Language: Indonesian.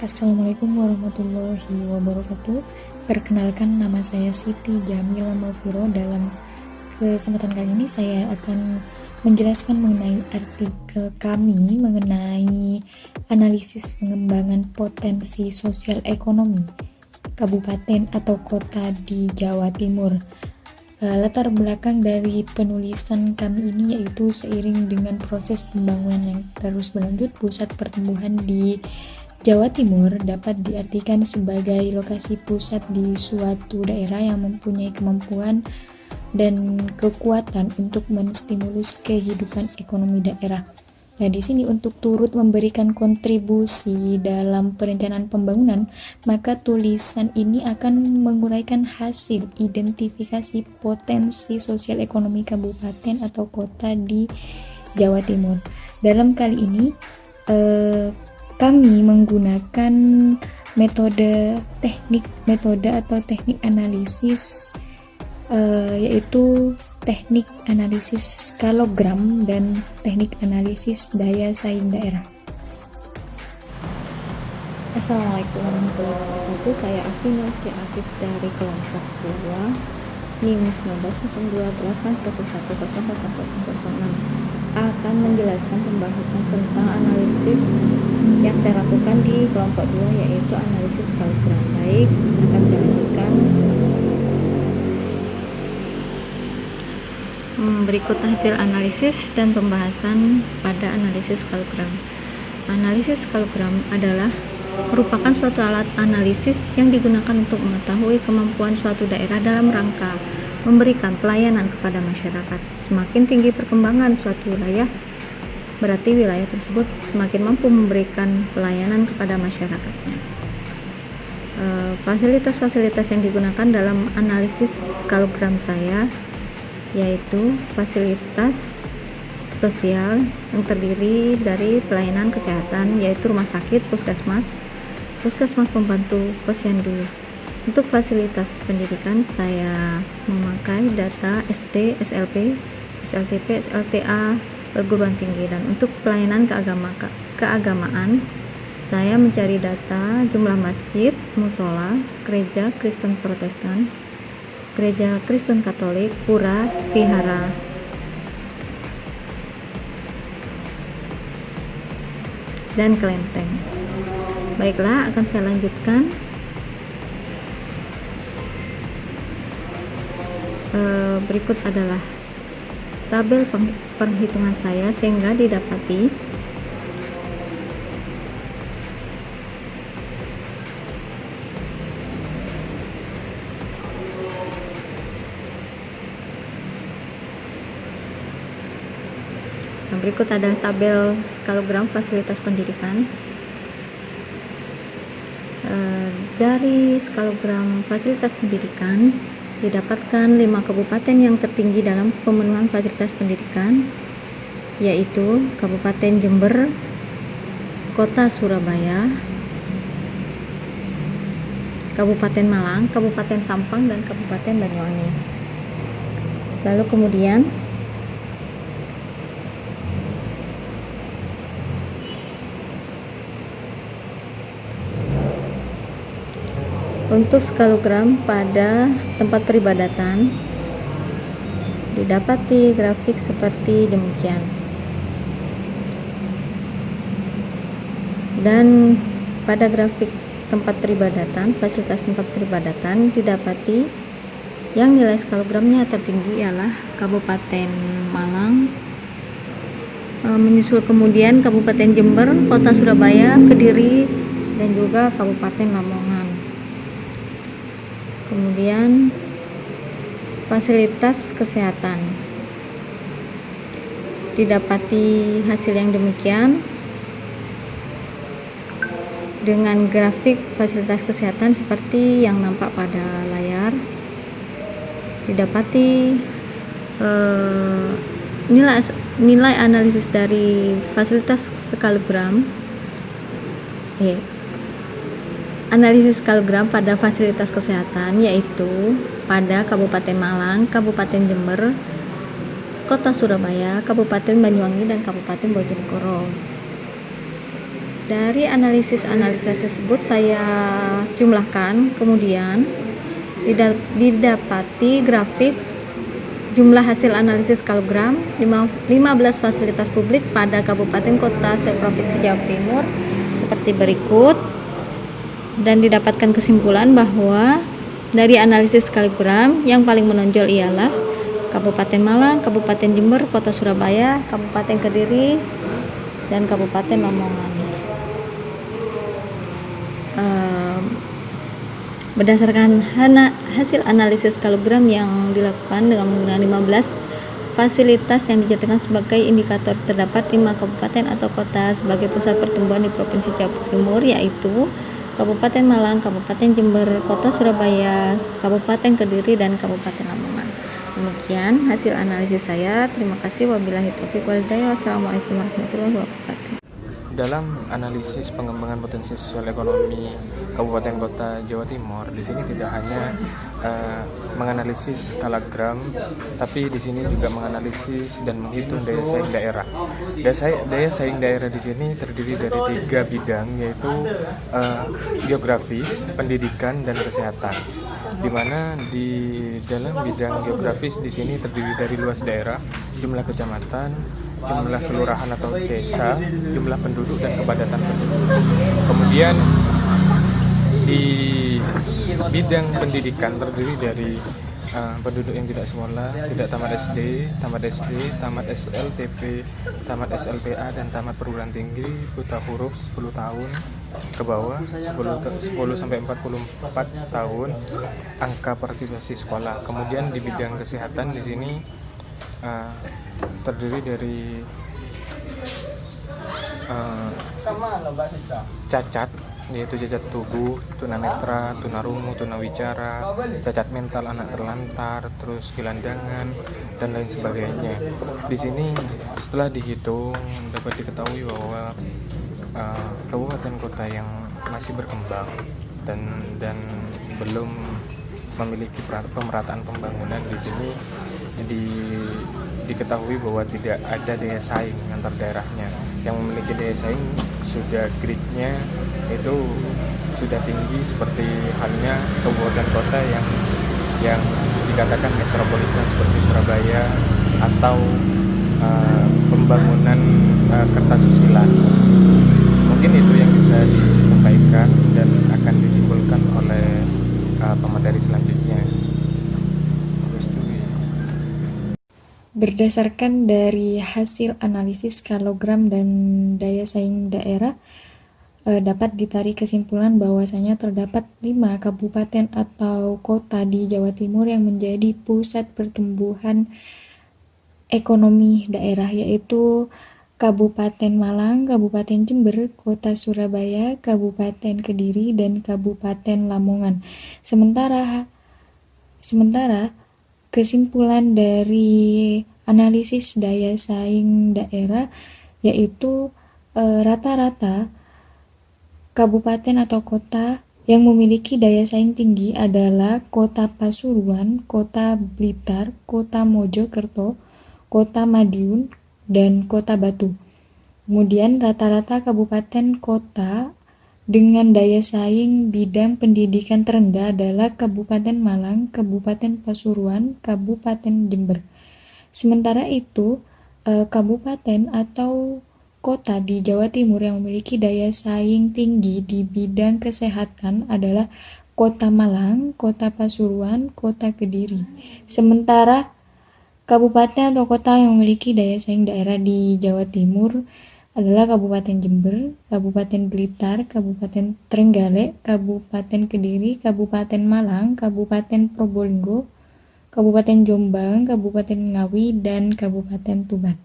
Assalamualaikum warahmatullahi wabarakatuh. Perkenalkan, nama saya Siti Jamila Malviro. Dalam kesempatan kali ini saya akan menjelaskan mengenai artikel kami mengenai analisis pengembangan potensi sosial ekonomi kabupaten atau kota di Jawa Timur. Latar belakang dari penulisan kami ini yaitu seiring dengan proses pembangunan yang terus berlanjut, pusat pertumbuhan di Jawa Timur dapat diartikan sebagai lokasi pusat di suatu daerah yang mempunyai kemampuan dan kekuatan untuk menstimulus kehidupan ekonomi daerah. Nah, di sini untuk turut memberikan kontribusi dalam perencanaan pembangunan, maka tulisan ini akan menguraikan hasil identifikasi potensi sosial ekonomi kabupaten atau kota di Jawa Timur. Dalam kali ini, kami menggunakan metode atau teknik analisis, yaitu teknik analisis skalogram dan teknik analisis daya saing daerah. Assalamualaikum warahmatullahi wabarakatuh. Saya Afina Rizky Afif dari kelompok 2 NIM 190281100006 akan menjelaskan pembahasan tentang analisis yang saya lakukan di kelompok 2, yaitu analisis skalogram. Baik, akan saya lanjutkan. Berikut hasil analisis dan pembahasan pada analisis skalogram. Analisis skalogram adalah merupakan suatu alat analisis yang digunakan untuk mengetahui kemampuan suatu daerah dalam rangka memberikan pelayanan kepada masyarakat. Semakin tinggi perkembangan suatu wilayah, berarti wilayah tersebut semakin mampu memberikan pelayanan kepada masyarakatnya. Fasilitas-fasilitas yang digunakan dalam analisis skalogram saya yaitu fasilitas sosial yang terdiri dari pelayanan kesehatan, yaitu rumah sakit, puskesmas pembantu, posyandu. Untuk fasilitas pendidikan saya memakai data SD, SLP, SLTP, SLTA, perguruan tinggi. Dan untuk pelayanan keagamaan saya mencari data jumlah masjid, musola, gereja Kristen Protestan, gereja Kristen Katolik, pura, vihara. Dan kelenteng. Baiklah, akan saya lanjutkan. Berikut adalah tabel perhitungan saya sehingga didapati berikut adalah tabel skalogram fasilitas pendidikan. Dari skalogram fasilitas pendidikan didapatkan 5 kabupaten yang tertinggi dalam pemenuhan fasilitas pendidikan, yaitu Kabupaten Jember, Kota Surabaya, Kabupaten Malang, Kabupaten Sampang, dan Kabupaten Banyuwangi. Lalu kemudian untuk skalogram pada tempat peribadatan didapati grafik seperti demikian. Dan pada grafik tempat peribadatan, fasilitas tempat peribadatan didapati yang nilai skalogramnya tertinggi ialah Kabupaten Malang, menyusul kemudian Kabupaten Jember, Kota Surabaya, Kediri, dan juga Kabupaten Lamongan. Kemudian fasilitas kesehatan didapati hasil yang demikian dengan grafik fasilitas kesehatan seperti yang nampak pada layar. Didapati nilai analisis dari fasilitas skalogram analisis skalogram pada fasilitas kesehatan, yaitu pada Kabupaten Malang, Kabupaten Jember, Kota Surabaya, Kabupaten Banyuwangi, dan Kabupaten Bojonegoro. Dari analisis-analisis tersebut saya jumlahkan, kemudian didapati grafik jumlah hasil analisis kalogram 15 fasilitas publik pada kabupaten kota se-Provinsi Jawa Timur seperti berikut, dan didapatkan kesimpulan bahwa dari analisis kalogram yang paling menonjol ialah Kabupaten Malang, Kabupaten Jember, Kota Surabaya, Kabupaten Kediri, dan Kabupaten Lamongan. Berdasarkan hasil analisis kalogram yang dilakukan dengan menggunakan 15 fasilitas yang dijadikan sebagai indikator, terdapat 5 kabupaten atau kota sebagai pusat pertumbuhan di Provinsi Jawa Timur, yaitu Kabupaten Malang, Kabupaten Jember, Kota Surabaya, Kabupaten Kediri, dan Kabupaten Lamongan. Demikian hasil analisis saya. Terima kasih. Wabillahi taufiq wal hidayah. Wassalamualaikum warahmatullahi wabarakatuh. Dalam analisis pengembangan potensi sosial ekonomi kabupaten kota Jawa Timur, di sini tidak hanya menganalisis kalogram, tapi di sini juga menganalisis dan menghitung daya saing daerah. Daya saing daerah di sini terdiri dari 3 bidang, yaitu geografis, pendidikan, dan kesehatan. Di mana di dalam bidang geografis di sini terdiri dari luas daerah, jumlah kecamatan, jumlah kelurahan atau desa, jumlah penduduk, dan kepadatan penduduk. Kemudian di bidang pendidikan terdiri dari penduduk yang tidak sekolah, tidak tamat SD, tamat SLTP, tamat SLTA, dan tamat perguruan tinggi buta huruf 10 tahun ke bawah, 10 sampai 44 tahun angka partisipasi sekolah. Kemudian di bidang kesehatan di sini terdiri dari cacat, yaitu cacat tubuh, tunanetra, tunarungu, tunawicara, cacat mental, anak terlantar, terus gelandangan, dan lain sebagainya. Di sini setelah dihitung dapat diketahui bahwa kabupaten kota yang masih berkembang dan belum memiliki pemerataan pembangunan di sini diketahui bahwa tidak ada daya saing antar daerahnya. Yang memiliki daya saing sudah grade-nya itu sudah tinggi, seperti halnya kabupaten kota yang dikatakan metropolitan seperti Surabaya atau pembangunan kertasusila. Mungkin itu yang bisa disampaikan dan akan disimpulkan oleh pemateri selanjutnya. Berdasarkan dari hasil analisis kalogram dan daya saing daerah, dapat ditarik kesimpulan bahwasanya terdapat 5 kabupaten atau kota di Jawa Timur yang menjadi pusat pertumbuhan ekonomi daerah, yaitu Kabupaten Malang, Kabupaten Jember, Kota Surabaya, Kabupaten Kediri, dan Kabupaten Lamongan. Sementara kesimpulan dari analisis daya saing daerah yaitu rata-rata kabupaten atau kota yang memiliki daya saing tinggi adalah Kota Pasuruan, Kota Blitar, Kota Mojokerto, Kota Madiun, dan Kota Batu. Kemudian rata-rata kabupaten kota dengan daya saing bidang pendidikan terendah adalah Kabupaten Malang, Kabupaten Pasuruan, Kabupaten Jember. Sementara itu, kabupaten atau kota di Jawa Timur yang memiliki daya saing tinggi di bidang kesehatan adalah Kota Malang, Kota Pasuruan, Kota Kediri. Sementara kabupaten atau kota yang memiliki daya saing daerah di Jawa Timur adalah Kabupaten Jember, Kabupaten Blitar, Kabupaten Trenggalek, Kabupaten Kediri, Kabupaten Malang, Kabupaten Probolinggo, Kabupaten Jombang, Kabupaten Ngawi, dan Kabupaten Tuban.